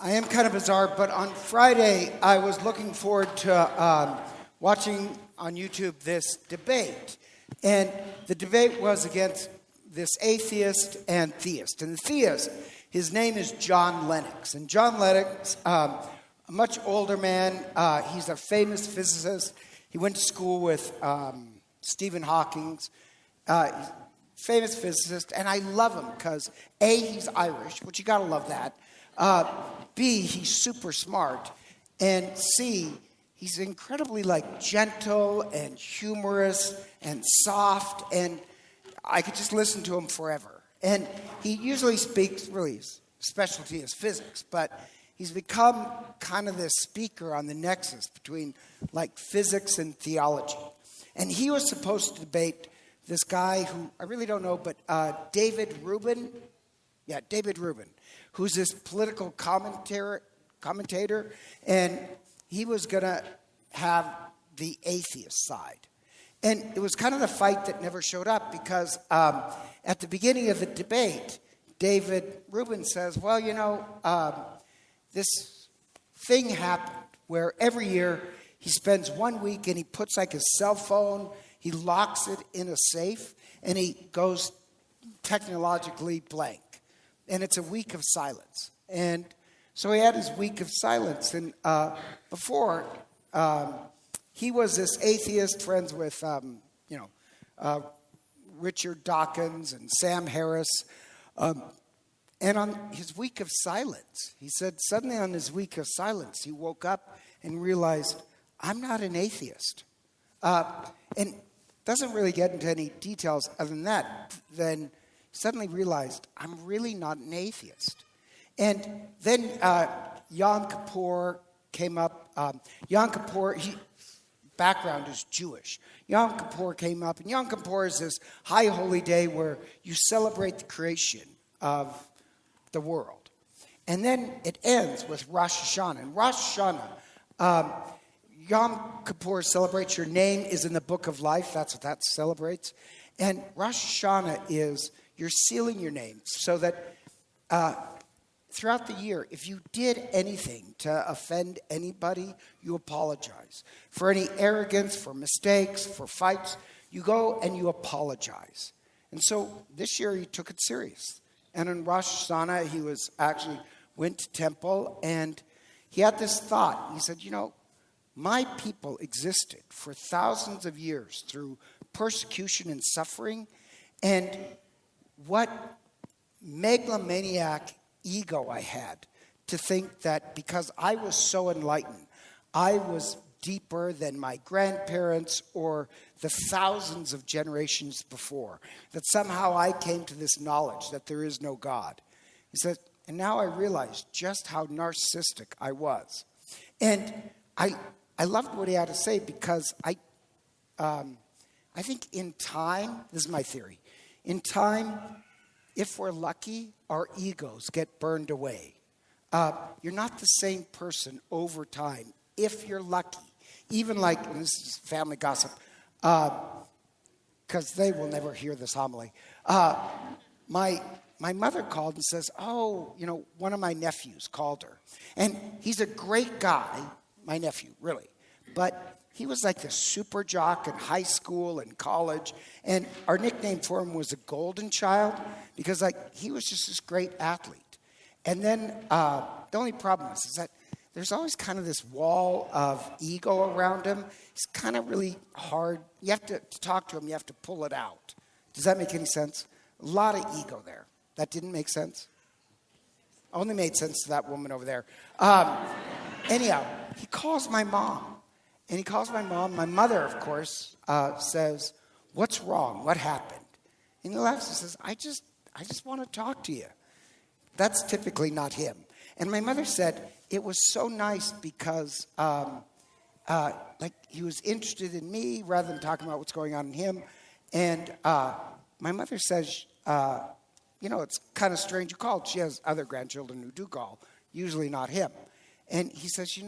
I am kind of bizarre, but on Friday, I was looking forward to watching on YouTube this debate. And the debate was against this atheist and theist. And the theist, his name is John Lennox. And John Lennox, a much older man, he's a famous physicist. He went to school with Stephen Hawking, famous physicist. And I love him because A, he's Irish, which you got to love that. B, he's super smart, and C, he's incredibly gentle and humorous and soft, and I could just listen to him forever. And he usually speaks, really, his specialty is physics, but he's become kind of this speaker on the nexus between physics and theology. And he was supposed to debate this guy who I really don't know, but David Rubin. Yeah, David Rubin, who's this political commentator, and he was going to have the atheist side. And it was kind of the fight that never showed up because at the beginning of the debate, David Rubin says, this thing happened where every year he spends 1 week and he puts his cell phone, he locks it in a safe, and he goes technologically blank. And it's a week of silence. And so he had his week of silence. And before, he was this atheist, friends with, Richard Dawkins and Sam Harris. And on his week of silence, he said suddenly on his week of silence, he woke up and realized, I'm not an atheist. And doesn't really get into any details other than that. Then suddenly realized, I'm really not an atheist. And then Yom Kippur came up. Yom Kippur, background is Jewish. Yom Kippur came up, and Yom Kippur is this high holy day where you celebrate the creation of the world. And then it ends with Rosh Hashanah. And Rosh Hashanah, Yom Kippur celebrates your name is in the book of life. That's what that celebrates. And Rosh Hashanah is you're sealing your name so that throughout the year, if you did anything to offend anybody, you apologize. For any arrogance, for mistakes, for fights, you go and you apologize. And so this year he took it serious. And on Rosh Hashanah, he went to temple and he had this thought. He said, my people existed for thousands of years through persecution and suffering, and what megalomaniac ego I had to think that because I was so enlightened, I was deeper than my grandparents or the thousands of generations before, that somehow I came to this knowledge that there is no God. He said, and now I realize just how narcissistic I was. And I loved what he had to say because I think in time, this is my theory, in time, if we're lucky, our egos get burned away. You're not the same person over time if you're lucky. Even and this is family gossip, because they will never hear this homily. My mother called and says, one of my nephews called her. And he's a great guy, my nephew, really. But he was the super jock in high school and college. And our nickname for him was a golden child because he was just this great athlete. And then the only problem is that there's always kind of this wall of ego around him. It's kind of really hard. You have to talk to him, you have to pull it out. Does that make any sense? A lot of ego there. That didn't make sense? Only made sense to that woman over there. Anyhow, he calls my mom. And he calls my mom. My mother, of course, says, what's wrong? What happened? And he laughs and says, I just want to talk to you. That's typically not him. And my mother said, it was so nice because he was interested in me rather than talking about what's going on in him. And my mother says, it's kind of strange you called. She has other grandchildren who do call, usually not him. And he says,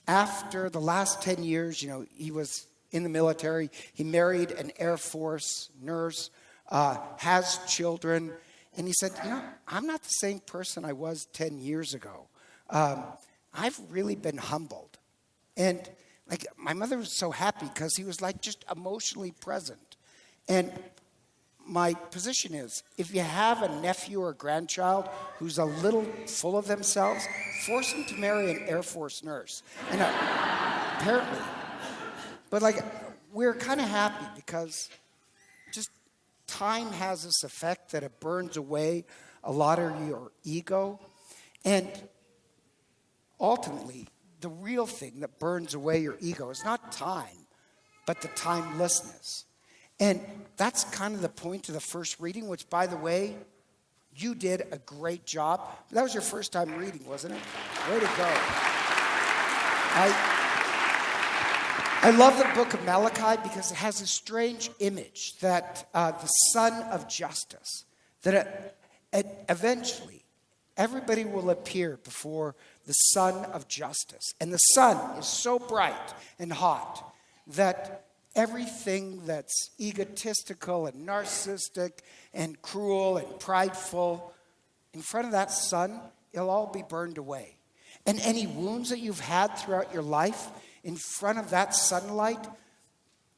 after the last 10 years, he was in the military. He married an Air Force nurse, has children, And he said, I'm not the same person I was 10 years ago. I've really been humbled. And like my mother was so happy because he was like just emotionally present. And my position is, if you have a nephew or grandchild who's a little full of themselves, force them to marry an Air Force nurse. And apparently, but like we're kind of happy because just time has this effect that it burns away a lot of your ego. And ultimately, the real thing that burns away your ego is not time, but the timelessness. And that's kind of the point of the first reading, which, by the way, you did a great job. That was your first time reading, wasn't it? Way to go. I love the book of Malachi because it has a strange image that the Son of Justice, that eventually everybody will appear before the Son of Justice. And the sun is so bright and hot that everything that's egotistical and narcissistic and cruel and prideful, in front of that sun, it'll all be burned away. And any wounds that you've had throughout your life, in front of that sunlight,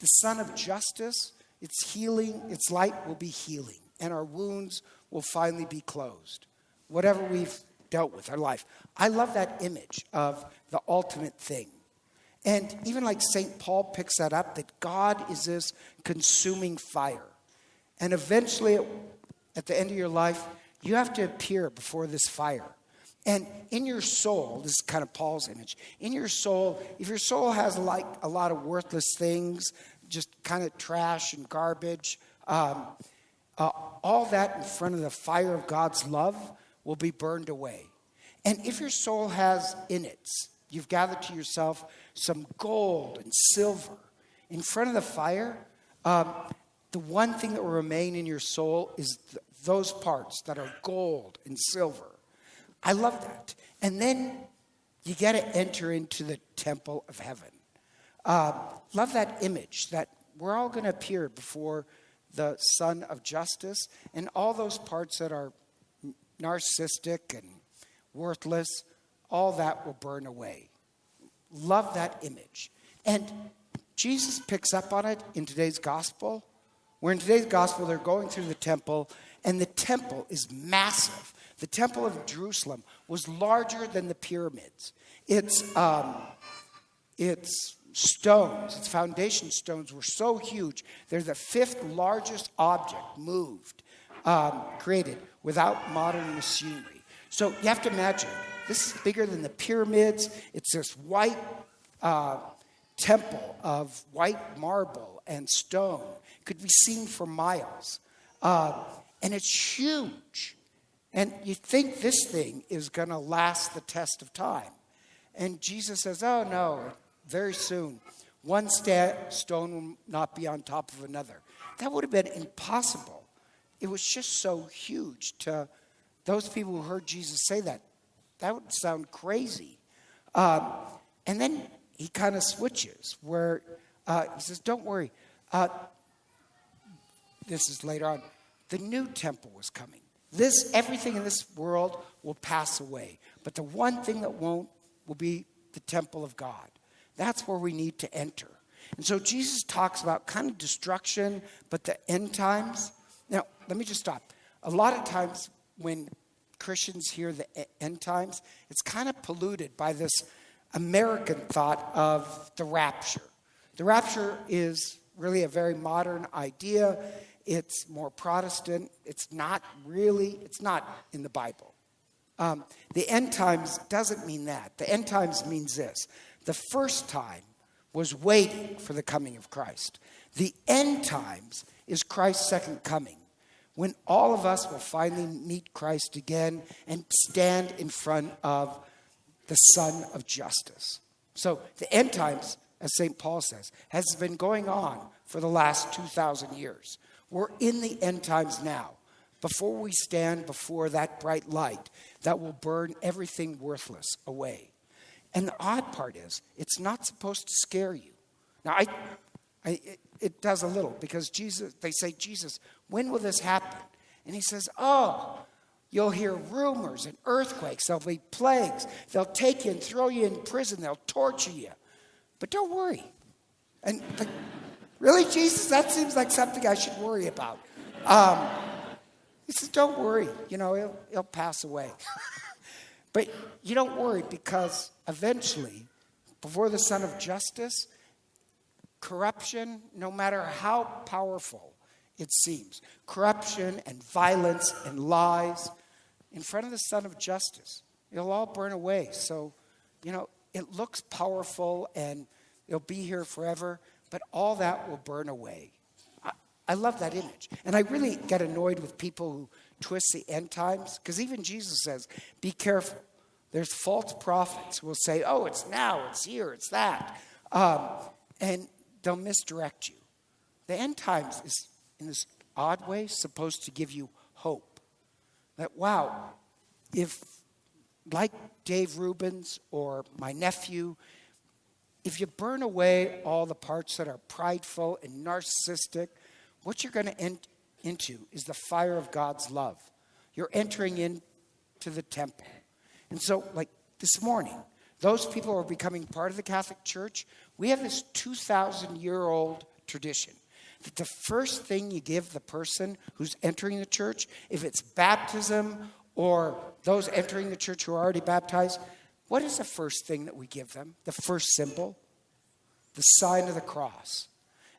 the Son of Justice, its healing, its light will be healing. And our wounds will finally be closed. Whatever we've dealt with, our life. I love that image of the ultimate thing. And even like St. Paul picks that up, that God is this consuming fire. And eventually, at the end of your life, you have to appear before this fire. And in your soul, this is kind of Paul's image, in your soul, if your soul has like a lot of worthless things, just kind of trash and garbage, all that in front of the fire of God's love will be burned away. And if your soul has in it, you've gathered to yourself some gold and silver in front of the fire, the one thing that will remain in your soul is those parts that are gold and silver. I love that. And then you got to enter into the temple of heaven. Love that image that we're all going to appear before the Son of Justice, and all those parts that are narcissistic and worthless, all that will burn away. Love that image. And Jesus picks up on it in today's gospel, where in today's gospel they're going through the temple, and the temple is massive. The temple of Jerusalem was larger than the pyramids. Its stones, its foundation stones were so huge. They're the fifth largest object created without modern machinery. So you have to imagine, this is bigger than the pyramids. It's this white temple of white marble and stone. It could be seen for miles. And it's huge. And you think this thing is going to last the test of time. And Jesus says, oh no, very soon, one stone will not be on top of another. That would have been impossible. It was just so huge to those people who heard Jesus say that. That would sound crazy. And then he kind of switches where he says, don't worry. This is later on. The new temple was coming. Everything in this world will pass away. But the one thing that won't will be the temple of God. That's where we need to enter. And so Jesus talks about kind of destruction, but the end times. Now, let me just stop. A lot of times when Christians hear the end times, it's kind of polluted by this American thought of the rapture. The rapture is really a very modern idea. It's more Protestant. It's not in the Bible. The end times doesn't mean that. The end times means this. The first time was waiting for the coming of Christ. The end times is Christ's second coming, when all of us will finally meet Christ again and stand in front of the Son of Justice. So the end times, as St. Paul says, has been going on for the last 2,000 years. We're in the end times now, before we stand before that bright light that will burn everything worthless away. And the odd part is, it's not supposed to scare you. Now, it does a little, because they say, Jesus, when will this happen? And he says, oh, you'll hear rumors and earthquakes. There'll be plagues. They'll take you and throw you in prison. They'll torture you. But don't worry. And like, really, Jesus? That seems like something I should worry about. He says, don't worry. He'll pass away. But you don't worry, because eventually, before the Son of Justice, corruption, no matter how powerful it seems, corruption and violence and lies, in front of the Son of Justice, it'll all burn away. So, it looks powerful and it'll be here forever, but all that will burn away. I love that image. And I really get annoyed with people who twist the end times, because even Jesus says, be careful. There's false prophets who will say, oh, it's now, it's here, it's that. And they'll misdirect you. The end times is, in this odd way, supposed to give you hope. That, wow, if, like Dave Rubens or my nephew, if you burn away all the parts that are prideful and narcissistic, what you're going to into is the fire of God's love. You're entering into the temple. And so, like this morning, those people who are becoming part of the Catholic Church, we have this 2,000-year-old tradition that the first thing you give the person who's entering the church, if it's baptism or those entering the church who are already baptized, what is the first thing that we give them? The first symbol? The sign of the cross.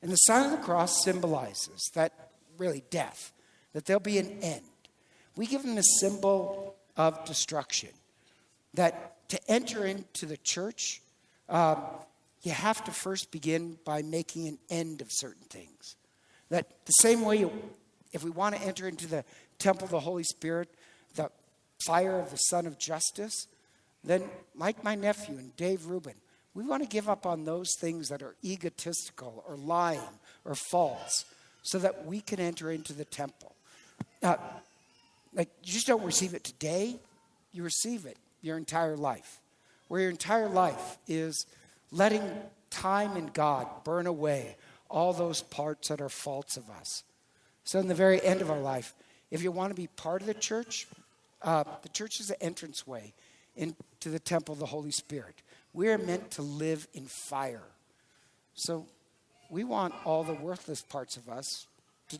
And the sign of the cross symbolizes that, really, death, that there'll be an end. We give them the symbol of destruction, that to enter into the church, you have to first begin by making an end of certain things. That the same way, if we want to enter into the temple of the Holy Spirit, the fire of the Son of Justice, then like my nephew and Dave Rubin, we want to give up on those things that are egotistical or lying or false, so that we can enter into the temple. Now, like, you just don't receive it today, you receive it your entire life. Where your entire life is letting time and God burn away all those parts that are false of us. So in the very end of our life, if you want to be part of the church is an entranceway into the temple of the Holy Spirit. We are meant to live in fire. So we want all the worthless parts of us to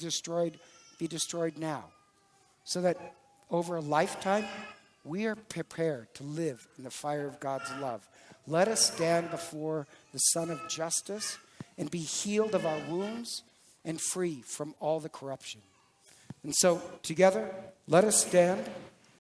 be destroyed now, so that over a lifetime, we are prepared to live in the fire of God's love. Let us stand before the Son of Justice and be healed of our wounds and free from all the corruption. And so, together, let us stand